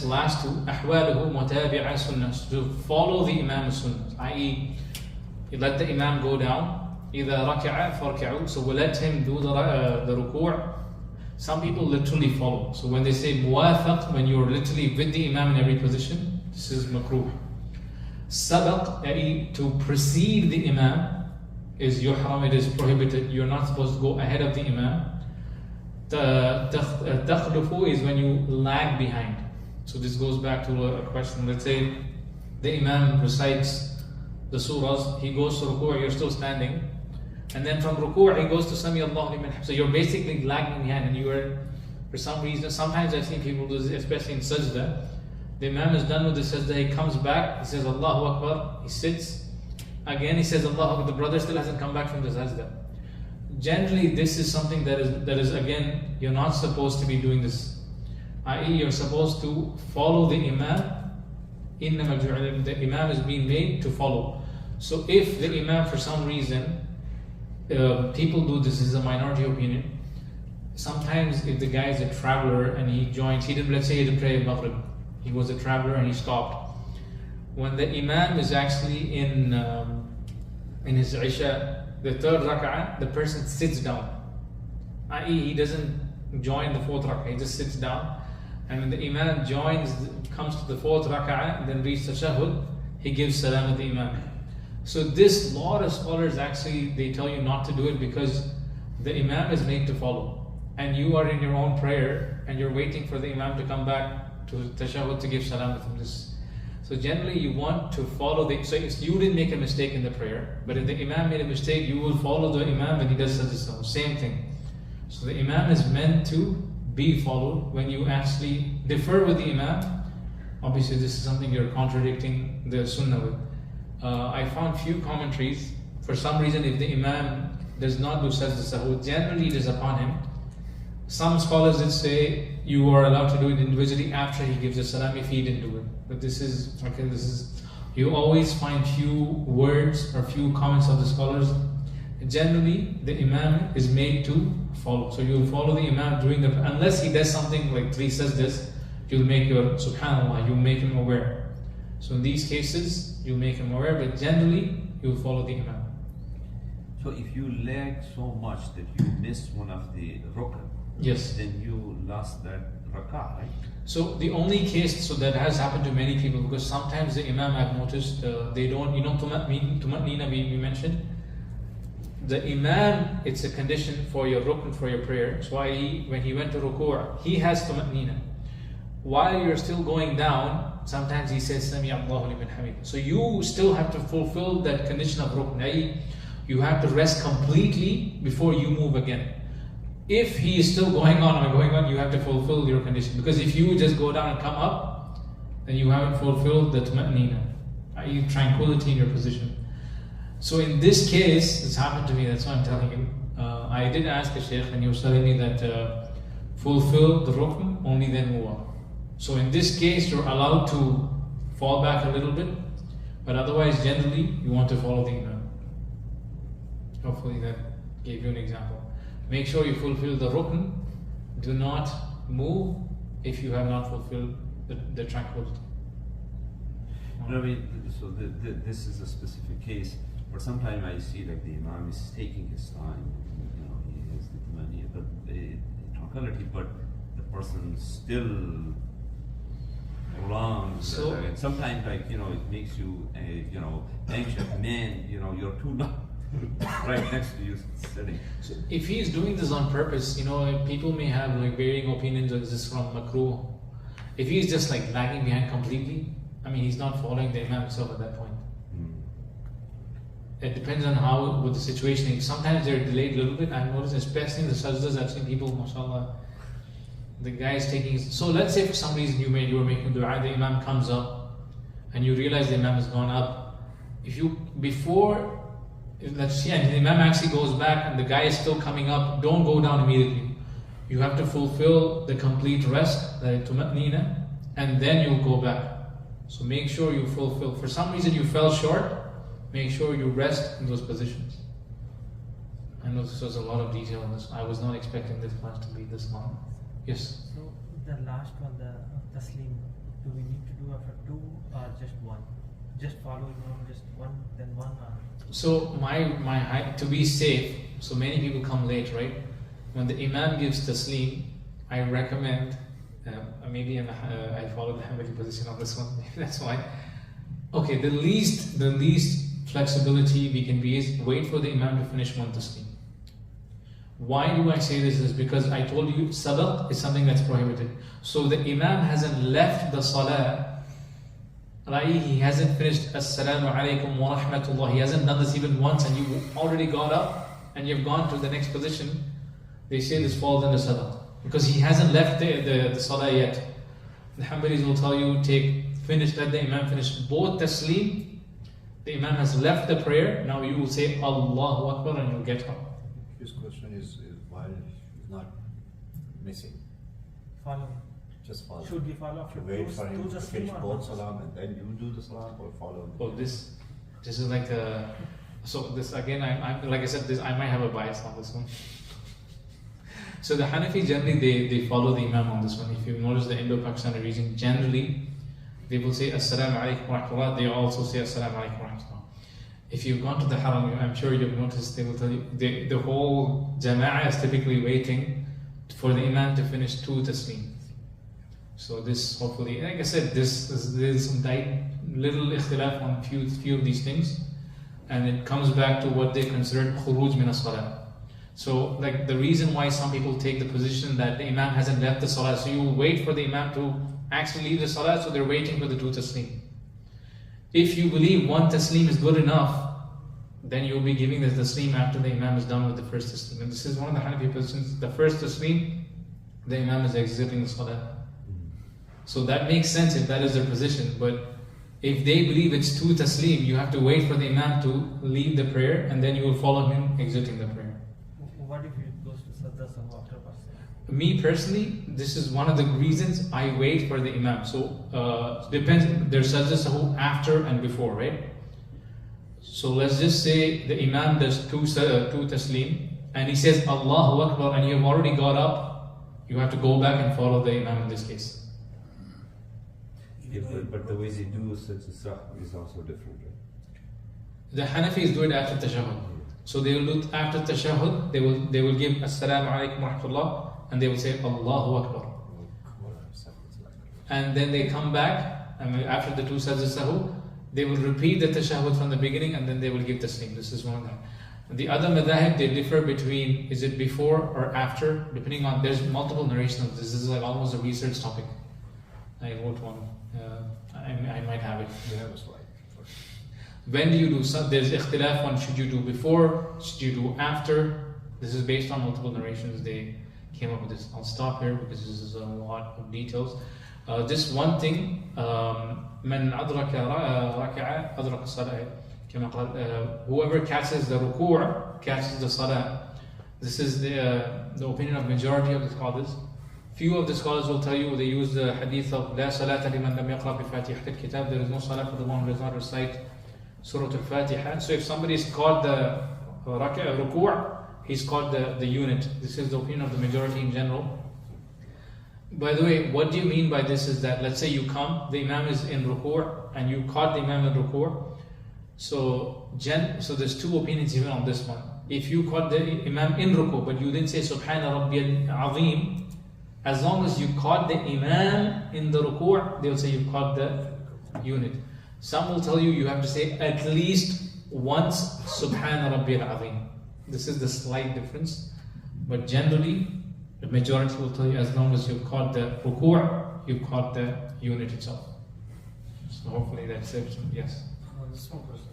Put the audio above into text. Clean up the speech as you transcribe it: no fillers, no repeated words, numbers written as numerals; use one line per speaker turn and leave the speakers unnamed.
last two, أحواله متابعة سنة, to follow the Imam's sunnah, i.e. you let the Imam go down, إذا ركع فاركعوا, so we let him do the ruku'. Some people literally follow. So when they say muwafaq, when you're literally with the Imam in every position, this is makruh. Sabaq, i.e. to precede the Imam, is yuhram, it is prohibited. You're not supposed to go ahead of the Imam. Takhlufu is when you lag behind. So this goes back to a question. Let's say the Imam recites the surahs, he goes to ruku', you're still standing, and then from ruku' he goes to Sami Allahu liman hamid. So you're basically lagging behind, and you are, for some reason, sometimes I've seen people do this, especially in sajda. The Imam is done with the sajda, he comes back, he says Allahu Akbar, he sits, again he says Allahu Akbar, the brother still hasn't come back from the sajda. Generally this is something that is again, you're not supposed to be doing this, i.e. you're supposed to follow the Imam. The Imam is being made to follow. So if the Imam for some reason, people do this, is a minority opinion, sometimes if the guy is a traveler and he joins, let's say he didn't pray Maghrib, he was a traveler and he stopped. When the Imam is actually in his Isha, the third rak'ah, the person sits down, i.e. he doesn't join the fourth rak'ah, he just sits down. And when the Imam comes to the fourth rak'ah and then reaches tashahhud, he gives salam at the Imam. So this, lot of scholars actually, they tell you not to do it because the Imam is made to follow. And you are in your own prayer and you're waiting for the Imam to come back to tashahhud to give salam from this. So generally you want to follow so if you didn't make a mistake in the prayer, but if the Imam made a mistake, you will follow the Imam when he does sajda, same thing. So the Imam is meant to be followed. When you actually differ with the Imam, obviously this is something you're contradicting the sunnah with. I found few commentaries. For some reason, if the Imam does not do sajda sahwi, generally it is upon him. Some scholars did say you are allowed to do it individually after he gives the salam if he didn't do it. But this is, you always find few words or few comments of the scholars. Generally, the Imam is made to follow. So you'll follow the Imam doing unless he does something like 3 sajdas, you'll make your, subhanAllah, you'll make him aware. So in these cases, you'll make him aware, but generally, you'll follow the Imam.
So if you lag so much that you miss one of the rukn,
yes,
then you lost that rak'ah, right?
So the only case, so that has happened to many people, because sometimes the Imam, I've noticed, they don't, tumatnina we mentioned, the Imam, it's a condition for your rukn, for your prayer. So when he went to ruku', he has tumatnina. While you're still going down, sometimes he says Sami Allahu liman hamid. So you still have to fulfill that condition of rukn. You have to rest completely before you move again. If he is still going on, you have to fulfill your condition. Because if you just go down and come up, then you haven't fulfilled the tumatnina, i.e. tranquility in your position. So in this case, it's happened to me, that's why I'm telling you. I did ask the Shaykh and he was telling me that fulfill the rukn, only then move on. So in this case, you're allowed to fall back a little bit, but otherwise generally, you want to follow the Imam. Hopefully that gave you an example. Make sure you fulfill the rukn, do not move if you have not fulfilled the tranquility.
No, I mean, so this is a specific case. But sometimes I see that the Imam is taking his time, he has the money, but the tranquility, but the person still prolongs.
So,
and sometimes, it makes you, anxious. Man, you're too long right next to you sitting.
So if he is doing this on purpose, people may have varying opinions. Is this from makruh? If he is just lagging behind completely, he's not following the Imam himself at that point. It depends on what the situation is. Sometimes they're delayed a little bit. I've noticed, especially in the sajdas, I've seen people, mashallah, the guy is taking. So let's say for some reason you were making dua, the Imam comes up, and you realize the Imam has gone up. Let's see, and the Imam actually goes back, and the guy is still coming up. Don't go down immediately. You have to fulfill the complete rest, the tumatnina, and then you'll go back. So make sure you fulfill. For some reason you fell short. Make sure you rest in those positions. I know this was a lot of detail on this. I was not expecting this class to be this long. Yes?
So the last one, the taslim, do we need to do after two or just one? Just follow Imam, just one, then one or?
So to be safe, so many people come late, right? When the Imam gives taslim, I recommend, maybe I follow the Hanbali position on this one, that's why. Okay, the least flexibility we can be is wait for the Imam to finish one taslim. Why do I say this? Is because I told you sabaq is something that's prohibited. So the Imam hasn't left the salah, right? He hasn't finished Assalamu alaikum wa rahmatullah. He hasn't done this even once, and you already got up and you've gone to the next position. They say this falls under sabaq because he hasn't left the salah yet. The Hanbalis will tell you let the Imam finish both taslim. The Imam has left the prayer. Now you will say Allahu Akbar and you'll get up.
His question is while he's not missing,
Follow.
just follow.
Should we follow after
To wait for him
two
to
taslim
finish
or
both
one?
salam and then you do the salam, or follow him?
Oh, this is like a. So this again, I'm like I said, I might have a bias on this one. So the Hanafi generally they follow the Imam on this one. If you notice the Indo-Pakistani region, generally they will say Assalamu alaikum wa rahmatullah. They also say Assalamu alaikum wa rahmatullah. If you've gone to the Haram, I'm sure you've noticed they will tell you the whole Jama'ah is typically waiting for the Imam to finish two taslim. So this hopefully, like I said, there's some little ikhtilaf on few of these things, and it comes back to what they consider khuruj min as-salah. So like the reason why some people take the position that the Imam hasn't left the salah, so you wait for the Imam to actually leave the salah, so they're waiting for the two taslim. If you believe one taslim is good enough, then you'll be giving the taslim after the Imam is done with the first taslim. And this is one of the Hanafi positions. The first taslim, the Imam is exiting the salah. So that makes sense if that is their position. But if they believe it's two taslim, you have to wait for the Imam to leave the prayer, and then you will follow him exiting the prayer.
What if it goes to Sadda Sahu after Pascha?
Me personally, this is one of the reasons I wait for the Imam. So depends. There's Sajda Sahu after and before, right? So let's just say the Imam does two taslim and he says Allahu Akbar and you have already got up, you have to go back and follow the Imam in this case.
Yeah, but the ways they do such a sah is also different, right?
The Hanafis do it after tashahhud. So they will do it after tashahhud, they will give Assalamu alaikum wa rahmatullah and they will say Allahu Akbar. And then they come back and after the two sajda sahu, they will repeat the tashahhud from the beginning and then they will give taslim. This is one of them. The other madhahib, they differ between is it before or after, depending on, there's multiple narrations. This is like almost a research topic. I wrote one. I might have it.
You have a slide.
When do you do? There's ikhtilaf on should you do before, should you do after. This is based on multiple narrations. They came up with this. I'll stop here because this is a lot of details. Just one thing. من أدرك ركعة أدرك الصلاة كما قال. Whoever catches the ruku' catches the salah. This is the opinion of majority of the scholars. Few of the scholars will tell you they use the hadith of لا صلاة لمن لم يقرأ بفاتحة الكتاب. There is no salah for the one who does not recite Surah Al-Fatiha. So if somebody is called the ruku', he's called the unit. This is the opinion of the majority in general. By the way, what do you mean by this is that let's say you come, the Imam is in ruku' and you caught the Imam in ruku'. So there's two opinions even on this one. If you caught the Imam in ruku' but you didn't say Subhana Rabbiyal Azim, as long as you caught the Imam in the ruku', they'll say you caught the unit. Some will tell you have to say at least once Subhana Rabbiyal Azim. This is the slight difference. But generally, the majority will tell you as long as you've caught the ruku', you've caught the unit itself. So hopefully that's it. Yes.
Just one question.